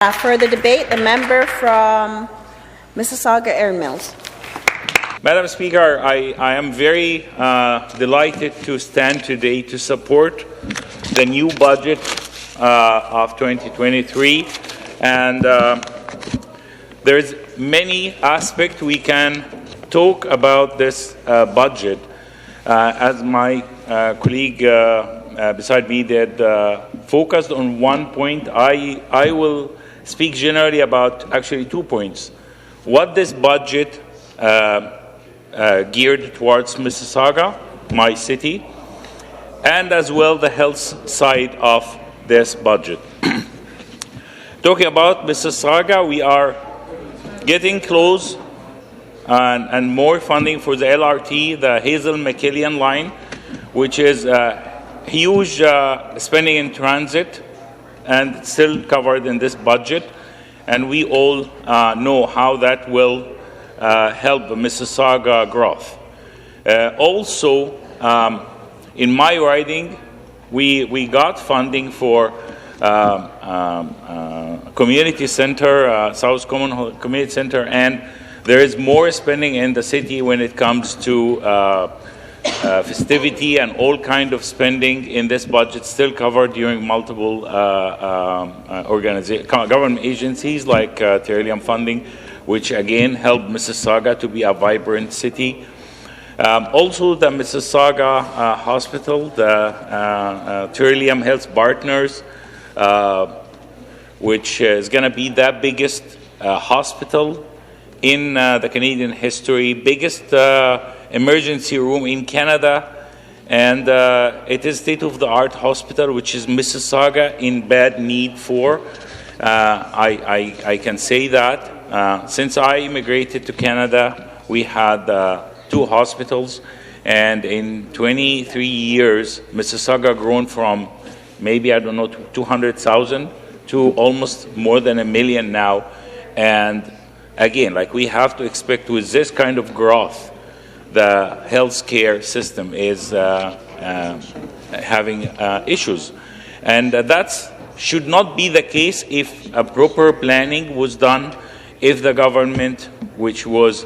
For the debate, the member from Mississauga Air Mills. Madam Speaker, I am very delighted to stand today to support the new budget of 2023. And there's many aspects we can talk about this budget. As my colleague beside me did, focused on one point, I will speak generally about actually 2 points. What this budget geared towards Mississauga, my city, and as well the health side of this budget. Talking about Mississauga, we are getting close and more funding for the LRT, the Hazel-McKillian line, which is huge spending in transit and still covered in this budget. And we all know how that will help Mississauga growth. Also, in my riding, we got funding for community center, South Community Center, and there is more spending in the city when it comes to festivity and all kind of spending in this budget still covered during multiple government agencies like Terrarium funding, which again help Mississauga to be a vibrant city. Also the Mississauga Hospital, the Terrarium Health Partners, which is going to be the biggest hospital in the Canadian history, biggest emergency room in Canada, and it is state-of-the-art hospital, which is Mississauga in bad need for. I can say that since I immigrated to Canada, we had 2 hospitals, and in 23 years, Mississauga grown from maybe, 200,000 to almost more than 1 million now. And again, like we have to expect with this kind of growth, the healthcare system is having issues. And that should not be the case if a proper planning was done, if the government, which was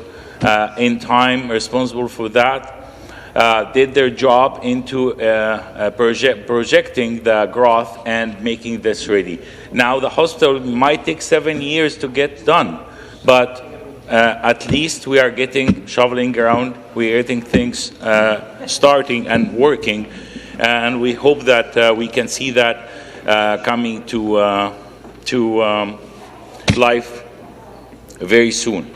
in time responsible for that, did their job into projecting the growth and making this ready. Now, the hospital might take 7 years to get done, but at least we are getting shoveling ground, we are getting things starting and working, and we hope that we can see that coming to life very soon.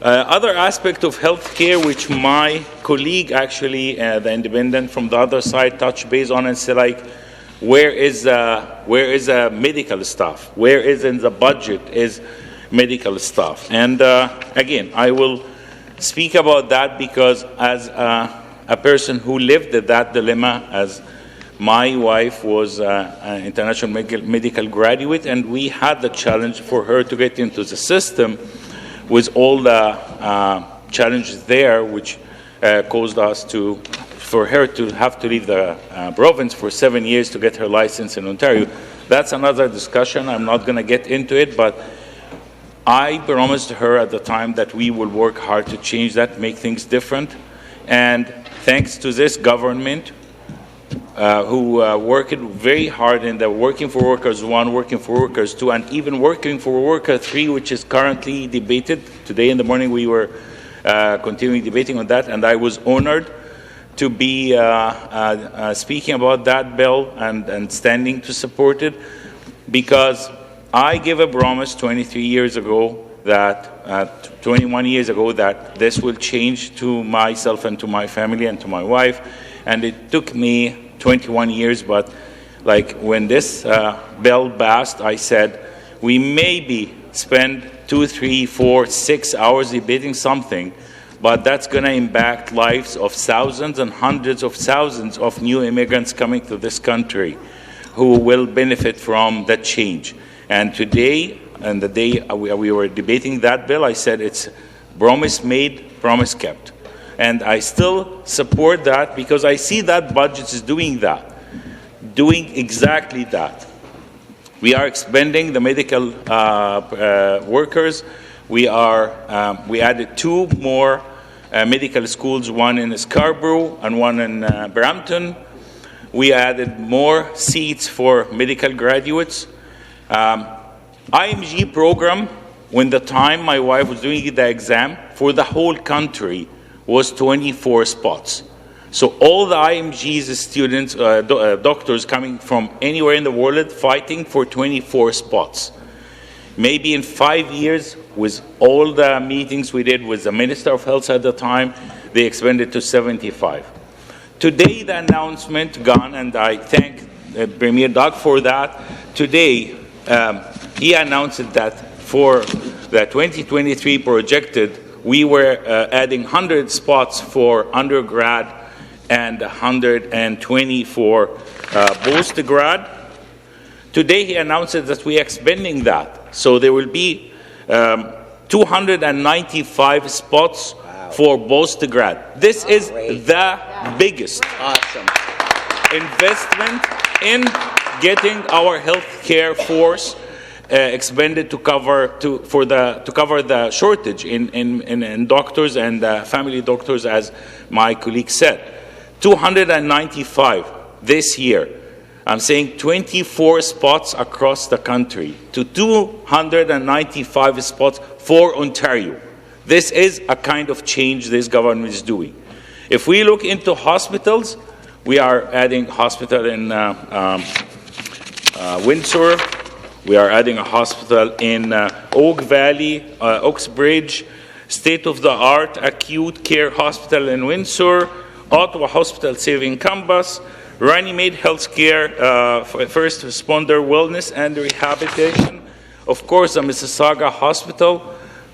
Other aspect of healthcare, which my colleague actually, the independent from the other side, touched base on and said, like, where is medical staff? Where is in the budget is medical staff? And again, I will speak about that because as a person who lived that dilemma, as my wife was an international medical graduate, and we had the challenge for her to get into the system with all the challenges there, which caused us for her to have to leave the province for 7 years to get her license in Ontario. That's another discussion. I'm not going to get into it, but I promised her at the time that we will work hard to change that, make things different. And thanks to this government, who worked very hard in the Working for Workers 1, Working for Workers 2, and even Working for Worker 3, which is currently debated. Today in the morning we were continuing debating on that, and I was honored to be speaking about that bill and standing to support it, because I gave a promise 23 years ago that 21 years ago that this will change to myself and to my family and to my wife, and it took me 21 years, but like when this bill passed, I said we maybe spend 2, 3, 4, 6 hours debating something, but that's going to impact lives of thousands and hundreds of thousands of new immigrants coming to this country who will benefit from that change. And today, and the day we were debating that bill, I said it's promise made, promise kept. And I still support that because I see that budget is doing that, doing exactly that. We are expanding the medical workers. We added 2 more medical schools, one in Scarborough and one in Brampton. We added more seats for medical graduates. IMG program, when the time my wife was doing the exam, for the whole country was 24 spots. So all the IMG's students, doctors coming from anywhere in the world fighting for 24 spots. Maybe in 5 years, with all the meetings we did with the Minister of Health at the time, they expanded to 75. Today, the announcement gone, and I thank Premier Doug for that. Today, he announced that for the 2023 projected, we were adding 100 spots for undergrad and 120 for postgrad. Today, he announced that we are expanding that. So there will be 295 spots for postgrad. This is the biggest investment in getting our healthcare force expanded to cover the shortage in doctors and family doctors, as my colleague said. 295 this year. I'm saying 24 spots across the country to 295 spots for Ontario. This is a kind of change this government is doing. If we look into hospitals, we are adding hospital in Windsor. We are adding a hospital in Oak Valley, Oxbridge, state-of-the-art acute care hospital in Windsor, Ottawa Hospital Saving Campus, Runnymede Healthcare, First Responder Wellness and Rehabilitation. Of course, the Mississauga Hospital.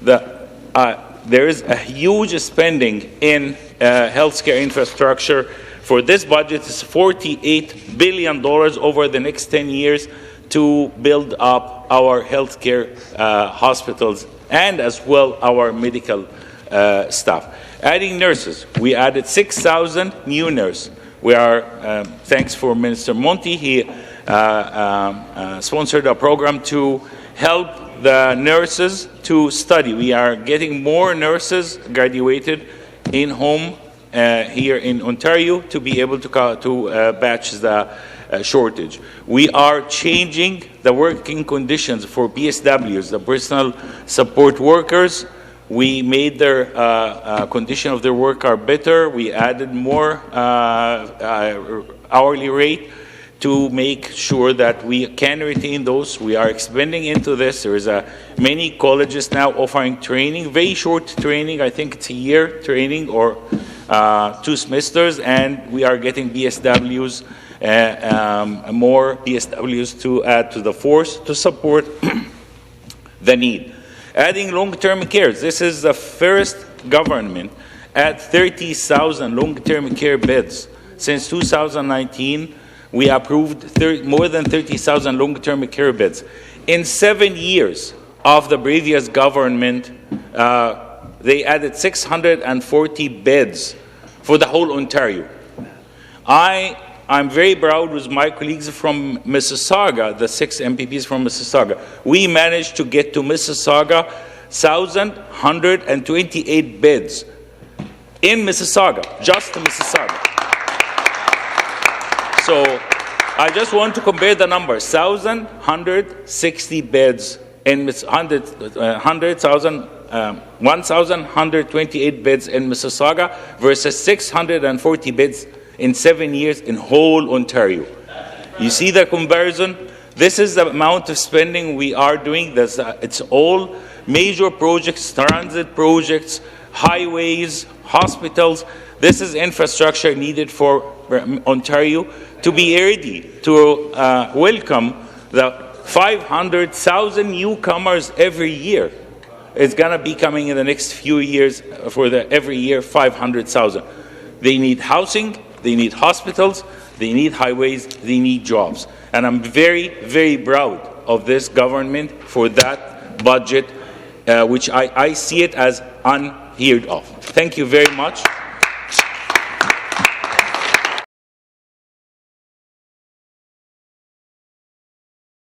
There is a huge spending in healthcare infrastructure. For this budget, it's $48 billion over the next 10 years to build up our healthcare hospitals and as well our medical staff. Adding nurses, we added 6,000 new nurses. We are, thanks for Minister Monti, he sponsored a program to help the nurses to study. We are getting more nurses graduated in home here in Ontario to be able to batch the shortage. We are changing the working conditions for PSWs, the personal support workers. We made their condition of their work are better. We added more hourly rate to make sure that we can retain those. We are expanding into this. There is many colleges now offering training, very short training. I think it's a year training or 2 semesters, and we are getting BSWs, more BSWs to add to the force to support the need. Adding long-term care. This is the first government at 30,000 long-term care beds. Since 2019, we approved more than 30,000 long-term care beds. In 7 years of the previous government, they added 640 beds for the whole Ontario. I'm very proud with my colleagues from Mississauga, the 6 MPPs from Mississauga. We managed to get to Mississauga 1,128 beds in Mississauga, just Mississauga. So I just want to compare the numbers. 1,160 beds in 1,128 beds in Mississauga versus 640 beds in 7 years in whole Ontario. You see the comparison? This is the amount of spending we are doing. It's all major projects, transit projects, highways, hospitals. This is infrastructure needed for Ontario to be ready to welcome the 500,000 newcomers every year. It's going to be coming in the next few years for every year 500,000. They need housing. They need hospitals, they need highways, they need jobs. And I'm very, very proud of this government for that budget, which I see it as unheard of. Thank you very much.